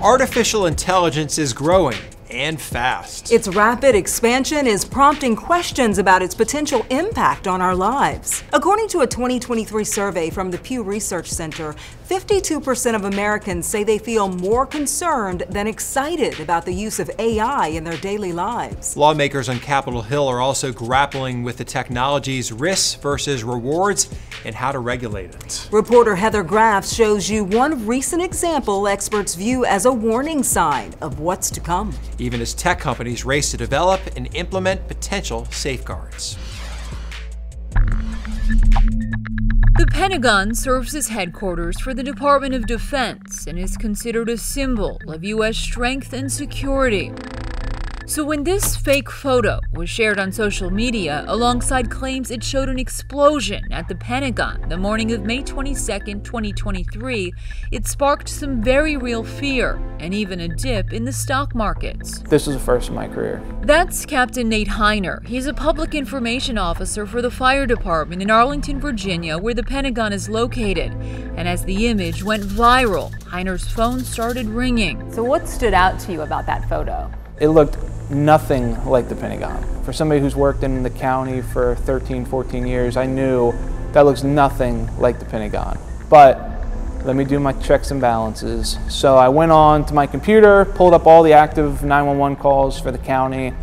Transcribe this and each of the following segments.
Artificial intelligence is growing and fast. Its rapid expansion is prompting questions about its potential impact on our lives. According to a 2023 survey from the Pew Research Center, 52% of Americans say they feel more concerned than excited about the use of AI in their daily lives. Lawmakers on Capitol Hill are also grappling with the technology's risks versus rewards and how to regulate it. Reporter Heather Graf shows you one recent example experts view as a warning sign of what's to come, even as tech companies race to develop and implement potential safeguards. The Pentagon serves as headquarters for the Department of Defense and is considered a symbol of U.S. strength and security. So when this fake photo was shared on social media alongside claims it showed an explosion at the Pentagon the morning of May 22, 2023, it sparked some very real fear and even a dip in the stock markets. This is the first in my career. That's Captain Nate Knier. He's a public information officer for the fire department in Arlington, Virginia, where the Pentagon is located. And as the image went viral, Knier's phone started ringing. So what stood out to you about that photo? It looked nothing like the Pentagon. For somebody who's worked in the county for 13, 14 years, I knew that looks nothing like the Pentagon. But let me do my checks and balances. So I went on to my computer, pulled up all the active 911 calls for the county.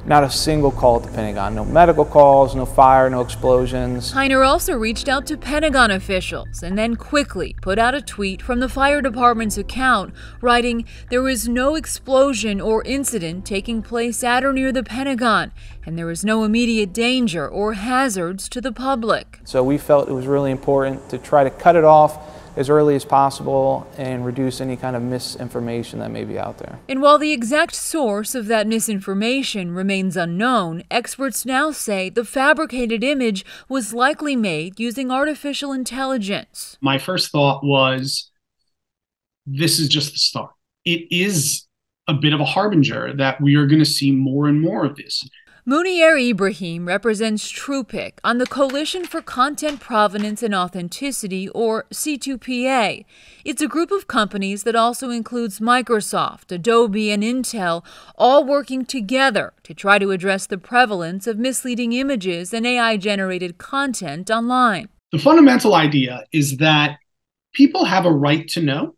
Not a single call at the Pentagon. No medical calls, no fire, no explosions. Knier also reached out to Pentagon officials and then quickly put out a tweet from the fire department's account, writing, "There is no explosion or incident taking place at or near the Pentagon, and there is no immediate danger or hazards to the public." So we felt it was really important to try to cut it off as early as possible and reduce any kind of misinformation that may be out there. And while the exact source of that misinformation remains unknown, experts now say the fabricated image was likely made using artificial intelligence. My first thought was, this is just the start. It is a bit of a harbinger that we are going to see more and more of this. Knier Ibrahim represents TruePic on the Coalition for Content Provenance and Authenticity, or C2PA. It's a group of companies that also includes Microsoft, Adobe, and Intel, all working together to try to address the prevalence of misleading images and AI-generated content online. The fundamental idea is that people have a right to know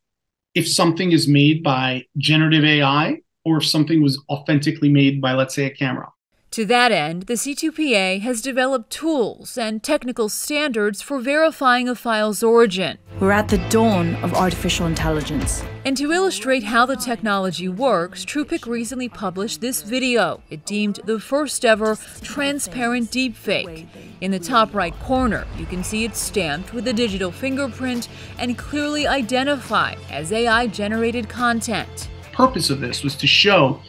if something is made by generative AI or if something was authentically made by, let's say, a camera. To that end, the C2PA has developed tools and technical standards for verifying a file's origin. We're at the dawn of artificial intelligence. And to illustrate how the technology works, TruePic recently published this video it deemed the first ever transparent deepfake. In the top right corner, you can see it stamped with a digital fingerprint and clearly identified as AI-generated content. The purpose of this was to show,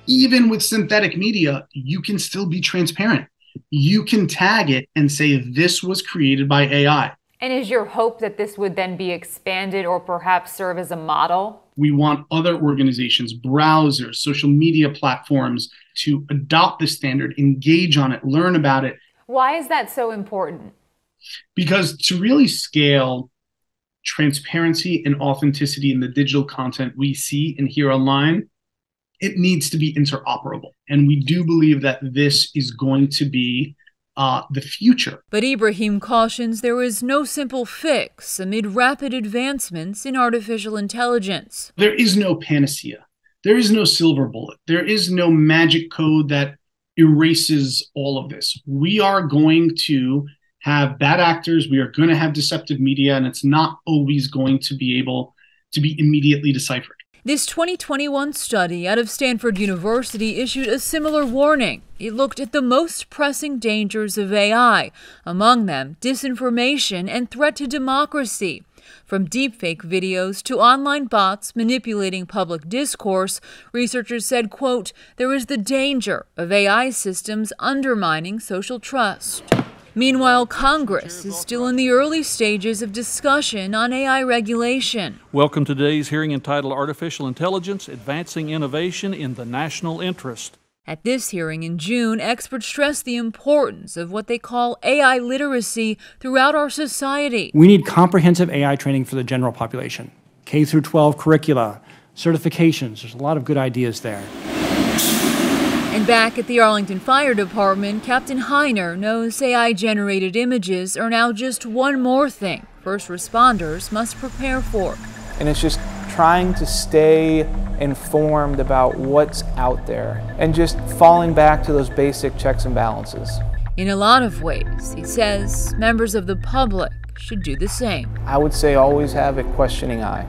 even with synthetic media, you can still be transparent. You can tag it and say this was created by AI. And is your hope that this would then be expanded or perhaps serve as a model? We want other organizations, browsers, social media platforms to adopt this standard, engage on it, learn about it. Why is that so important? Because to really scale transparency and authenticity in the digital content we see and hear online, it needs to be interoperable. And we do believe that this is going to be the future. But Ibrahim cautions there is no simple fix amid rapid advancements in artificial intelligence. There is no panacea. There is no silver bullet. There is no magic code that erases all of this. We are going to have bad actors. We are going to have deceptive media, and it's not always going to be able to be immediately deciphered. This 2021 study out of Stanford University issued a similar warning. It looked at the most pressing dangers of AI, among them disinformation and threat to democracy. From deepfake videos to online bots manipulating public discourse, researchers said, quote, "There is the danger of AI systems undermining social trust." Meanwhile, Congress is still in the early stages of discussion on AI regulation. Welcome to today's hearing entitled Artificial Intelligence, Advancing Innovation in the National Interest. At this hearing in June, experts stressed the importance of what they call AI literacy throughout our society. We need comprehensive AI training for the general population, K through 12 curricula, certifications. There's a lot of good ideas there. And back at the Arlington Fire Department, Captain Knier knows AI-generated images are now just one more thing first responders must prepare for. And it's just trying to stay informed about what's out there and just falling back to those basic checks and balances. In a lot of ways, he says, members of the public should do the same. I would say always have a questioning eye.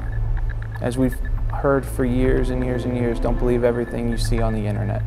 As we've heard for years and years and years, don't believe everything you see on the internet.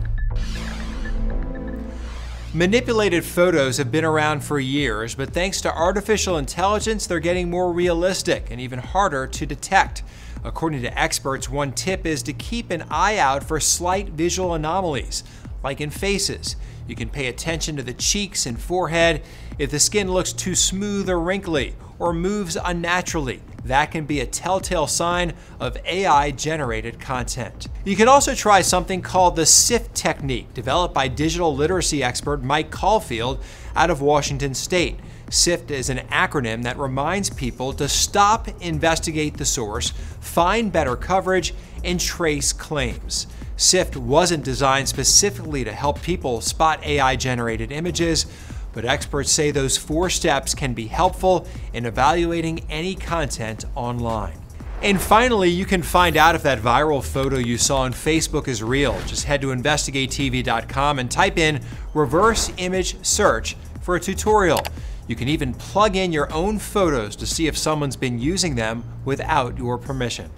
Manipulated photos have been around for years, but thanks to artificial intelligence, they're getting more realistic and even harder to detect. According to experts, one tip is to keep an eye out for slight visual anomalies, like in faces. You can pay attention to the cheeks and forehead. If the skin looks too smooth or wrinkly or moves unnaturally, that can be a telltale sign of AI-generated content. You can also try something called the SIFT technique, developed by digital literacy expert Mike Caulfield out of Washington State. SIFT is an acronym that reminds people to stop, investigate the source, find better coverage, and trace claims. SIFT wasn't designed specifically to help people spot AI-generated images, but experts say those 4 steps can be helpful in evaluating any content online. And finally, you can find out if that viral photo you saw on Facebook is real. Just head to investigatetv.com and type in reverse image search for a tutorial. You can even plug in your own photos to see if someone's been using them without your permission.